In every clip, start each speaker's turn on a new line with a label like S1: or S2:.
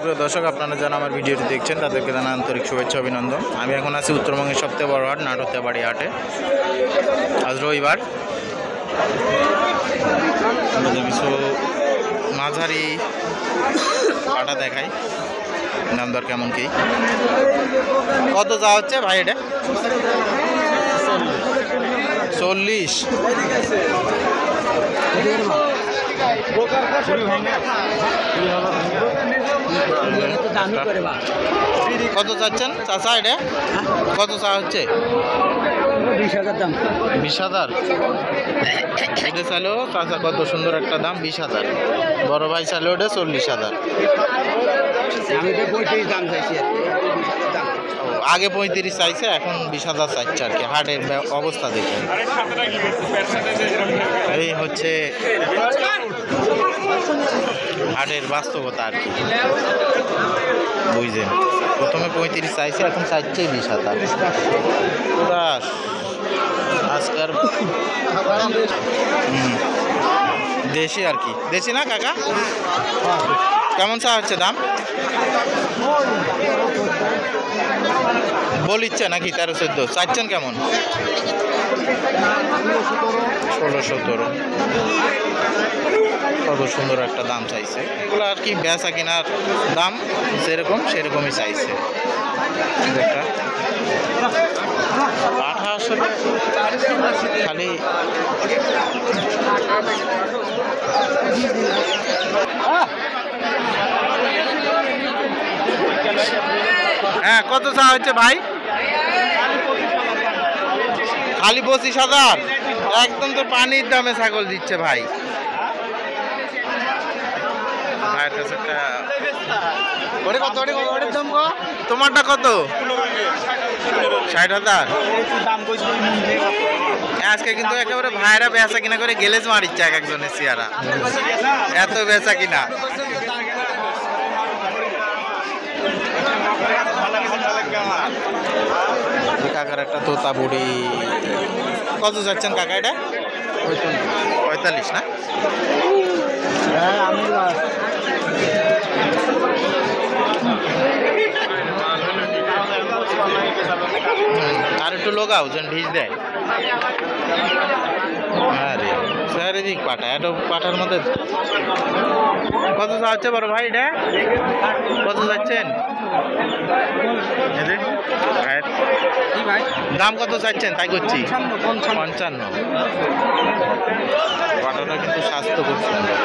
S1: প্রিয় দর্শক, আপনারা যারা আমার ভিডিওটি দেখছেন তাদেরকে জানাই আন্তরিক শুভেচ্ছা অভিনন্দন। আমি এখন আছি উত্তরবঙ্গের সবথেকে বড় হাট নাটোরতেবাড়ি হাটে। আজ রবিবার। কিছু মাঝারি কাটা দেখাই, দাম দর কেমন কি, কত যা হচ্ছে ভাই? এটা 40। কত চাচ্ছেন চাচা? এটা কত চা হচ্ছে?
S2: 20,000 দাম।
S1: 20,000 এটা চাইলো চাচা, কত সুন্দর একটা দাম, 20,000। বড় ভাই চাইলো ওটা 40,000।
S2: আমি তো 35 দাম চাইছি।
S1: আগে 35 চাইছে, এখন 20,000 চাইছে আর কি। হাটের অবস্থা দেখে এই হচ্ছে হাটের বাস্তবতা আর কি, বুঝলেন। প্রথমে 35 চাইছে, এখন চাইছে 20,000। পুরা আজকাল দেশি আর কি, দেশি না কাকা? কেমন চা হচ্ছে দাম? বলিচ্ছে নাকি 13-14? চাইছেন কেমন? 16-17। কত সুন্দর একটা দাম চাইছে। এগুলো আর কি বেচা কেনার দাম সেরকমই চাইছে। একটা পাঠা আসলে খালি হ্যাঁ, কত চা হচ্ছে ভাই? খালি 25,000। একদম তো পানির দামে ছাগল দিচ্ছে ভাই। তোমারটা কত? 60,000। আজকে কিন্তু একেবারে ভাইরা বেচা কিনা করে গেলেজ মারিচ্ছে এক একজনের চেহারা, এত বেচা কিনা। কাকার একটা তোতা বুড়ি, কত যাচ্ছেন কাকা? এটা 45 না? আর একটু লোকাও যেন ভিজ দেয়। আরে চারিদিক পাঠা, এত পাঠার মধ্যে কত যাচ্ছে বড় ভাই? এটা কত যাচ্ছেন? দাম কত চাচ্ছেন তাই করছি? 55। পাঠাটা কিন্তু স্বাস্থ্য খুব সুন্দর।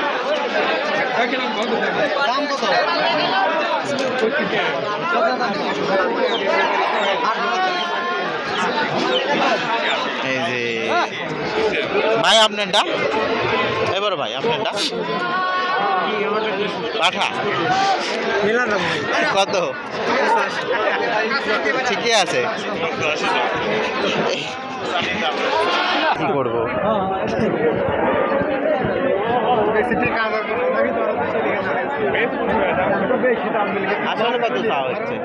S1: দাম কত? এই যে ভাই আপনারটা, এবার ভাই আপনারটা পাঠা কত? ঠিকই আছে, কি করবো? আসলে কত চাওয়া হচ্ছে?